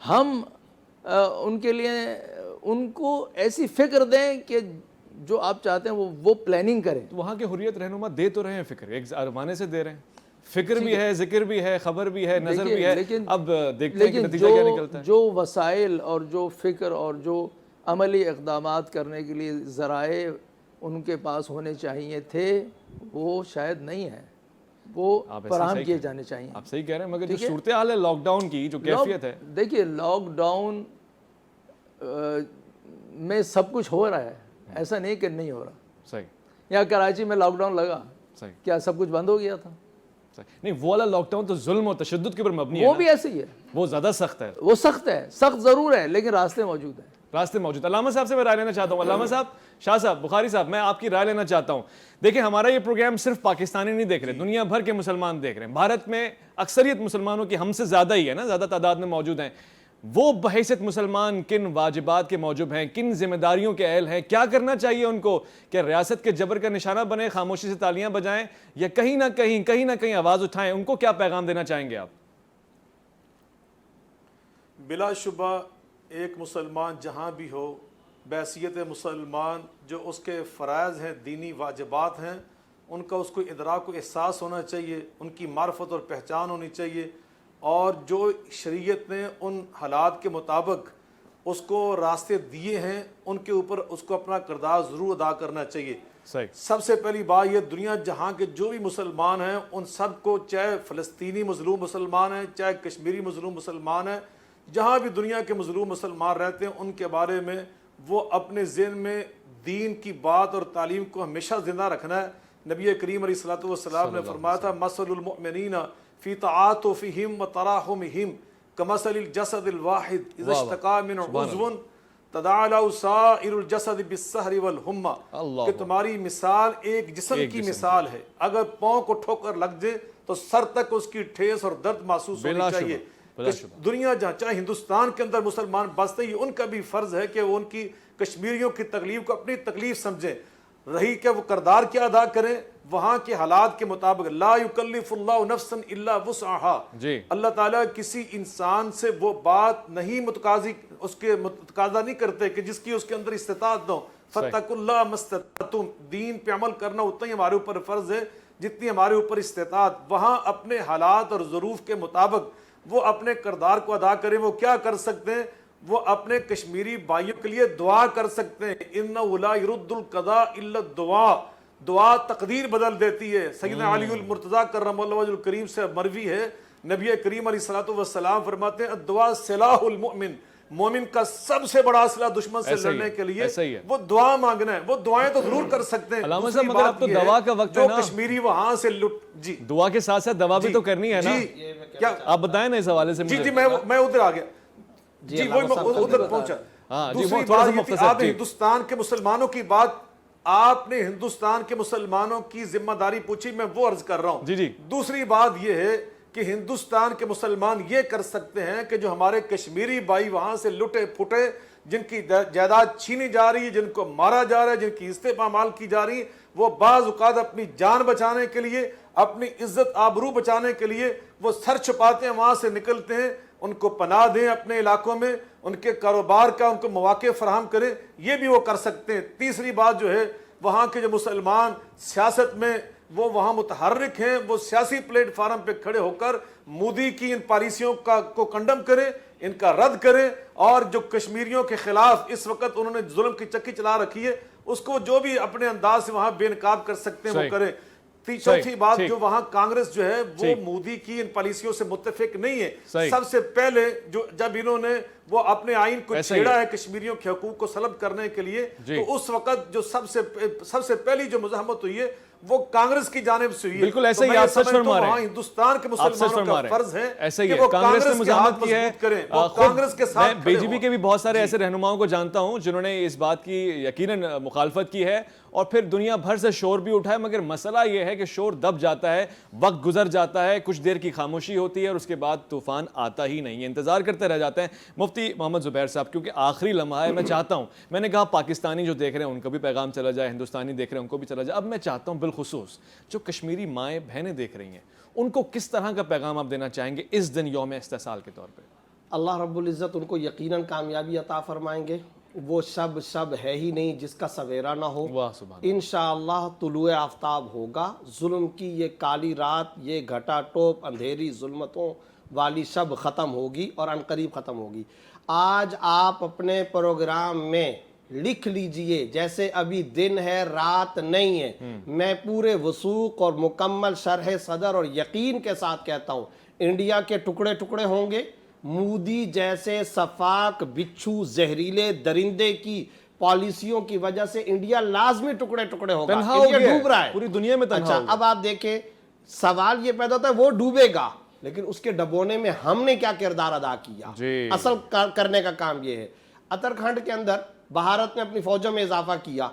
ہم ان کے لیے ان کو ایسی فکر دیں کہ جو آپ چاہتے ہیں وہ پلاننگ کریں. وہاں کے حریت رہنما دے تو رہے ہیں فکر, ایک ارمانے سے دے رہے ہیں. فکر بھی ہے, ذکر بھی ہے, خبر بھی ہے, نظر بھی ہے. اب دیکھتے ہیں کہ نتیجہ کیا نکلتا ہے. جو وسائل اور جو فکر اور جو عملی اقدامات کرنے کے لیے ذرائع ان کے پاس ہونے چاہیے تھے, وہ شاید نہیں ہے, وہ فراہم کیے جانے چاہیے. آپ صحیح کہہ رہے ہیں, مگر جو صورتحال ہے لاک ڈاؤن کی, جو کیفیت ہے, دیکھیے لاک ڈاؤن میں سب کچھ ہو رہا ہے, ایسا نہیں کہ نہیں ہو رہا. صحیح, یہاں کراچی میں لاک ڈاؤن لگا, صحیح, کیا سب کچھ بند ہو گیا تھا؟ نہیں, وہ والا لاک ڈاؤن تو ظلم و تشدد کے اوپر مبنی ہے. وہ بھی ایسے ہی ہے, وہ زیادہ سخت ہے. وہ سخت ہے, سخت ضرور ہے, لیکن راستے موجود ہیں. راستے موجود. علامہ صاحب سے میں رائے لینا چاہتا ہوں. علامہ صاحب, شاہ صاحب, بخاری صاحب, میں آپ کی رائے لینا چاہتا ہوں. دیکھیں, ہمارا یہ پروگرام صرف پاکستانی نہیں دیکھ رہے, دنیا بھر کے مسلمان دیکھ رہے ہیں. بھارت میں اکثریت مسلمانوں کی ہم سے زیادہ ہی ہے نا, زیادہ تعداد میں موجود ہیں. وہ بحیثیت مسلمان کن واجبات کے موجب ہیں, کن ذمہ داریوں کے اہل ہیں, کیا کرنا چاہیے ان کو؟ کہ ریاست کے جبر کا نشانہ بنے, خاموشی سے تالیاں بجائیں, یا کہیں نہ کہیں آواز اٹھائیں؟ ان کو کیا پیغام دینا چاہیں گے آپ؟ بلا شبہ ایک مسلمان جہاں بھی ہو, بحیثیت مسلمان جو اس کے فرائض ہیں, دینی واجبات ہیں, ان کا اس کو ادراک و احساس ہونا چاہیے, ان کی معرفت اور پہچان ہونی چاہیے, اور جو شریعت نے ان حالات کے مطابق اس کو راستے دیے ہیں ان کے اوپر اس کو اپنا کردار ضرور ادا کرنا چاہیے. صحیح. سب سے پہلی بات یہ, دنیا جہاں کے جو بھی مسلمان ہیں ان سب کو, چاہے فلسطینی مظلوم مسلمان ہیں, چاہے کشمیری مظلوم مسلمان ہیں, جہاں بھی دنیا کے مظلوم مسلمان رہتے ہیں, ان کے بارے میں وہ اپنے ذہن میں دین کی بات اور تعلیم کو ہمیشہ زندہ رکھنا ہے۔ نبی کریم علیہ الصلوۃ والسلام نے فرمایا تھا مثل المؤمنین فی تعاطفہم وتراحمہم کمثل الجسد الواحد اذا اشتکا من عضو تداعی له سائر الجسد بالسہر والحمى، کہ تمہاری مثال ایک جسم کی مثال ہے، اگر پاؤں کو ٹھوکر لگ جائے تو سر تک اس کی ٹھیس اور درد محسوس ہونی چاہیے۔ دنیا جہاں چاہے ہندوستان کے اندر مسلمان بستے ہیں، ان کا بھی فرض ہے کہ وہ ان کی کشمیریوں کی تکلیف کو اپنی تکلیف سمجھیں، رہی کہ وہ کردار کیا ادا کریں وہاں کے حالات کے مطابق۔ لا یکلف اللہ نفسا الا وسعها، اللہ تعالیٰ کسی انسان سے وہ بات نہیں اس کے متقاضا نہیں کرتے کہ جس کی اس کے اندر استطاعت نہ ہو۔ فاتقوا اللہ ما استطعتم، دین پہ عمل کرنا اتنا ہی ہمارے اوپر فرض ہے جتنی ہمارے اوپر استطاعت، وہاں اپنے حالات اور ظروف کے مطابق وہ اپنے کردار کو ادا کریں۔ وہ کیا کر سکتے ہیں؟ وہ اپنے کشمیری بھائیوں کے لیے دعا کر سکتے ہیں۔ اِنَّهُ لَا يُرُدُّ الْقَضَاءَ إِلَّا الدُّعَاء، دعا تقدیر بدل دیتی ہے۔ سیدنا علی المرتضیٰ کرم اللہ وجہ الکریم سے مروی ہے، نبی کریم علیہ الصلوۃ والسلام فرماتے ہیں الدعاء سلاح المؤمن، مومن کا سب سے بڑا اسلحہ دشمن سے لڑنے کے لیے وہ دعا مانگنا ہے۔ وہ دعائیں تو ضرور کر سکتے ہیں، علامہ صاحب مگر اب تو دعا کا وقت ہے نا، کشمیری وہاں سے جی دعا کے ساتھ ساتھ دعا بھی تو کرنی ہے نا، کیا آپ بتائیں نا اس حوالے سے۔ جی میں ادھر آ گیا، جی وہ ادھر پہنچا۔ دوسری بات یہ تھی، آپ نے ہندوستان کے مسلمانوں کی بات، آپ نے ہندوستان کے مسلمانوں کی ذمہ داری پوچھی، میں وہ عرض کر رہا ہوں۔ دوسری بات یہ ہے کہ ہندوستان کے مسلمان یہ کر سکتے ہیں کہ جو ہمارے کشمیری بھائی وہاں سے لٹے پھٹے، جن کی جائیداد چھینی جا رہی ہے، جن کو مارا جا رہا ہے، جن کی عزتیں پامال کی جا رہی ہیں، وہ بعض اوقات اپنی جان بچانے کے لیے، اپنی عزت آبرو بچانے کے لیے وہ سر چھپاتے ہیں، وہاں سے نکلتے ہیں۔ ان کو پناہ دیں اپنے علاقوں میں، ان کے کاروبار کا ان کو مواقع فراہم کریں، یہ بھی وہ کر سکتے ہیں۔ تیسری بات جو ہے، وہاں کے جو مسلمان سیاست میں وہ وہاں متحرک ہیں، وہ سیاسی پلیٹ فارم پہ کھڑے ہو کر مودی کی ان پالیسیوں کو کنڈم کریں، ان کا رد کریں، اور جو کشمیریوں کے خلاف اس وقت انہوں نے ظلم کی چکی چلا رکھی ہے اس کو جو بھی اپنے انداز سے وہاں بے نقاب کر سکتے ہیں وہ کریں۔ چوتھی بات، جو وہاں کانگریس جو ہے وہ مودی کی ان پالیسیوں سے متفق نہیں ہے۔ سب سے پہلے جب انہوں نے وہ اپنے آئین کو چھیڑا ہے کشمیریوں کے حقوق کو سلب کرنے کے لیے، تو اس وقت جو سب سے پہلی جو مزاحمت ہوئی ہے وہ کانگریس کی جانب سے ہوئی ہے۔ بالکل ایسے ہی آپ سچ فرما رہے ہیں، ہندوستان کے مسلمانوں کا فرض ہے ایسے ہی کہ وہ کانگریس نے مزاحمت کی ہے، کانگریس کے ساتھ۔ میں بی جے پی کے بھی بہت سارے ایسے رہنماؤں کو جانتا ہوں جنہوں نے اس بات کی یقیناً مخالفت کی ہے، اور پھر دنیا بھر سے شور بھی اٹھا ہے، مگر مسئلہ یہ ہے کہ شور دب جاتا ہے، وقت گزر جاتا ہے، کچھ دیر کی خاموشی ہوتی ہے اور اس کے بعد طوفان آتا ہی نہیں ہے، انتظار کرتے رہ جاتے ہیں۔ مفتی محمد زبیر صاحب، کیونکہ آخری لمحہ ہے، میں چاہتا ہوں، میں نے کہا پاکستانی جو دیکھ رہے ہیں ان کا بھی پیغام چلا جائے، ہندوستانی دیکھ رہے ہیں ان کو بھی چلا جائے، اب میں چاہتا ہوں بالخصوص جو کشمیری مائیں بہنیں دیکھ رہی ہیں ان کو کس طرح کا پیغام آپ دینا چاہیں گے اس دن یوم استحصال کے طور پہ؟ اللہ رب العزت ان کو یقیناً کامیابی عطا فرمائیں گے۔ وہ شب ہے ہی نہیں جس کا سویرا نہ ہو۔ انشاءاللہ طلوع آفتاب ہوگا۔ ظلم کی یہ کالی رات، یہ گھٹا ٹوپ اندھیری ظلمتوں والی شب ختم ہوگی اور عنقریب ختم ہوگی۔ آج آپ اپنے پروگرام میں لکھ لیجئے، جیسے ابھی دن ہے رات نہیں ہے، میں پورے وثوق اور مکمل شرح صدر اور یقین کے ساتھ کہتا ہوں، انڈیا کے ٹکڑے ٹکڑے ہوں گے۔ مودی جیسے صفاق بچھو زہریلے درندے کی پالیسیوں کی وجہ سے انڈیا لازمی ٹکڑے ٹکڑے ہوگا، انڈیا ڈوب رہا ہے پوری دنیا میں۔ اچھا اب آپ دیکھیں، سوال یہ پیدا ہوتا ہے وہ ڈوبے گا، لیکن اس کے ڈبونے میں ہم نے کیا کردار ادا کیا؟ اصل کرنے کا کام یہ ہے۔ اترکھنڈ کے اندر بھارت نے اپنی فوجوں میں اضافہ کیا،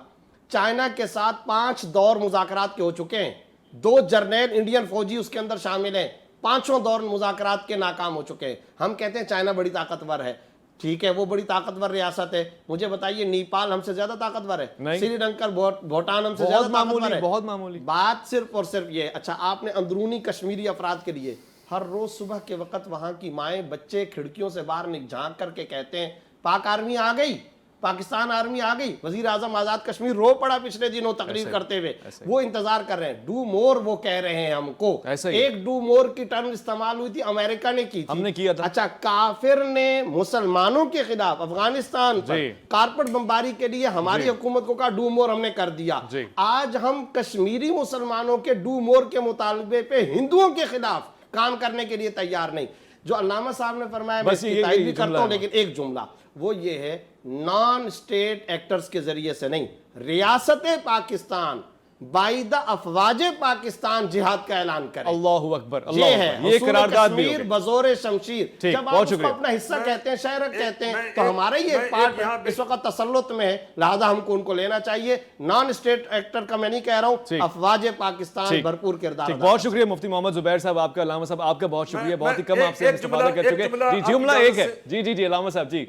چائنا کے ساتھ 5 دور مذاکرات کے ہو چکے ہیں، 2 جرنیل انڈین فوجی اس کے اندر شامل ہیں، 5 دور مذاکرات کے ناکام ہو چکے ہیں۔ ہم کہتے ہیں چائنا بڑی طاقتور ہے، ٹھیک ہے وہ بڑی طاقتور ریاست ہے، مجھے بتائیے نیپال ہم سے زیادہ طاقتور ہے؟ سری لنکا بھوٹان ہم سے زیادہ طاقتور ہے؟ بہت معمولی بات صرف اور صرف یہ۔ اچھا آپ نے اندرونی کشمیری افراد کے لیے ہر روز صبح کے وقت وہاں کی مائیں بچے کھڑکیوں سے باہر جھانک کر کے کہتے ہیں پاک آرمی آ گئی، پاکستان آرمی آ گئی۔ وزیر اعظم آزاد کشمیر رو پڑا پچھلے دنوں تقریر کرتے ہوئے، وہ انتظار کر رہے ہیں، ڈو مور وہ کہہ رہے ہیں ہم کو۔ ایک ڈو مور کی ٹرم استعمال ہوئی تھی، امریکہ نے کی تھی، ہم نے کیا تھا۔ اچھا کافر نے مسلمانوں کے خلاف افغانستان پر کارپٹ بمباری کے لیے ہماری حکومت کو کہا ڈو مور، ہم نے کر دیا۔ آج ہم کشمیری مسلمانوں کے ڈو مور کے مطالبے پہ ہندوؤں کے خلاف کام کرنے کے لیے تیار نہیں۔ جو علامہ صاحب نے فرمایا میں بس اس کی یہ تائید بھی جملہ کرتا ہوں، ہے۔ لیکن ایک جملہ وہ یہ ہے، نان اسٹیٹ ایکٹرز کے ذریعے سے نہیں، ریاست پاکستان بائی دا افواج پاکستان جہاد کا اعلان کرے۔ اللہ اکبر، اللہ یہ ہے اکبر، یہ حصول قرارداد بھی کشمیر ہوگی۔ بزور شمشیر۔ ٹھیک، جب آپ بہت اس کو شکریہ۔ اپنا حصہ کہتے ہیں، شہرت کہتے ہیں، میں تو ہمارا یہ میں پارٹ یہاں اس وقت تسلط میں ہے، لہذا ہم کو ان کو لینا چاہیے۔ نان اسٹیٹ ایکٹر کا میں نہیں کہہ رہا ہوں، افواج پاکستان بھرپور کردار ٹھیک، ادا بہت شکریہ مفتی محمد زبیر صاحب آپ کا، علامہ صاحب آپ کا بہت شکریہ، بہت ہی کم آپ سے ایک استفادہ کر چکے ہیں۔ جی جملہ ایک ہے، جی علامہ صاحب جی۔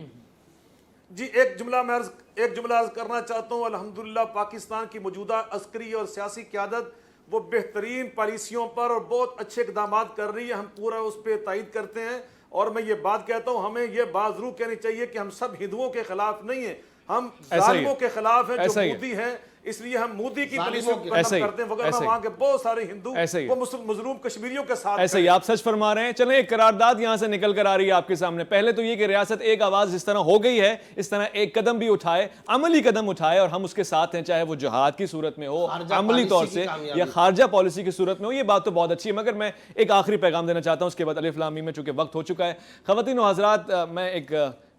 جی ایک جملہ عرض کرنا چاہتا ہوں۔ الحمدللہ پاکستان کی موجودہ عسکری اور سیاسی قیادت وہ بہترین پالیسیوں پر اور بہت اچھے اقدامات کر رہی ہے، ہم پورا اس پہ تائید کرتے ہیں۔ اور میں یہ بات کہتا ہوں، ہمیں یہ بات ضرور کہنی چاہیے کہ ہم سب ہندوؤں کے خلاف نہیں ہیں، ہم ظالموں کے خلاف ہیں جو مودی ہیں، اس لیے ہم مودی کی پالیسیوں کو ختم کرتے ہیں، وگرنہ وہاں کے بہت سارے ہندو وہ مظلوم کشمیریوں کے ساتھ ایسے ہی آپ سچ فرما رہے ہیں۔ چلیں ایک قرارداد یہاں سے نکل کر آ رہی ہے آپ کے سامنے۔ پہلے تو یہ کہ ریاست ایک آواز جس طرح ہو گئی ہے، اس طرح ایک قدم بھی اٹھائے، عملی قدم اٹھائے، اور ہم اس کے ساتھ ہیں، چاہے وہ جہاد کی صورت میں ہو، عملی طور سے، یا خارجہ پالیسی کی صورت میں ہو۔ یہ بات تو بہت اچھی ہے، مگر میں ایک آخری پیغام دینا چاہتا ہوں، اس کے بعد الف لام میم میں چونکہ وقت ہو چکا ہے۔ خواتین و حضرات، میں ایک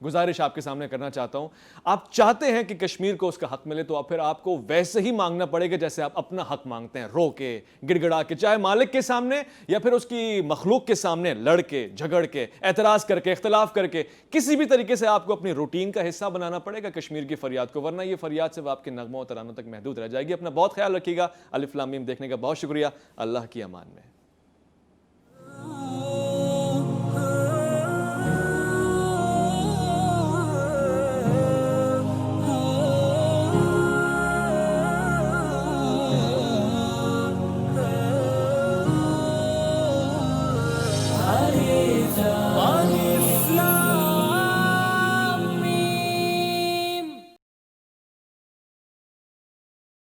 گزارش آپ کے سامنے کرنا چاہتا ہوں۔ آپ چاہتے ہیں کہ کشمیر کو اس کا حق ملے، تو پھر آپ کو ویسے ہی مانگنا پڑے گا جیسے آپ اپنا حق مانگتے ہیں، رو کے، گڑ گڑا کے، چاہے مالک کے سامنے یا پھر اس کی مخلوق کے سامنے، لڑ کے، جھگڑ کے، اعتراض کر کے، اختلاف کر کے، کسی بھی طریقے سے آپ کو اپنی روٹین کا حصہ بنانا پڑے گا کشمیر کی فریاد کو، ورنہ یہ فریاد صرف آپ کے نغموں اور ترانوں تک محدود رہ جائے گی۔ اپنا بہت خیال رکھیے گا۔ الف لام میم دیکھنے کا بہت شکریہ۔ اللہ کی امان میں۔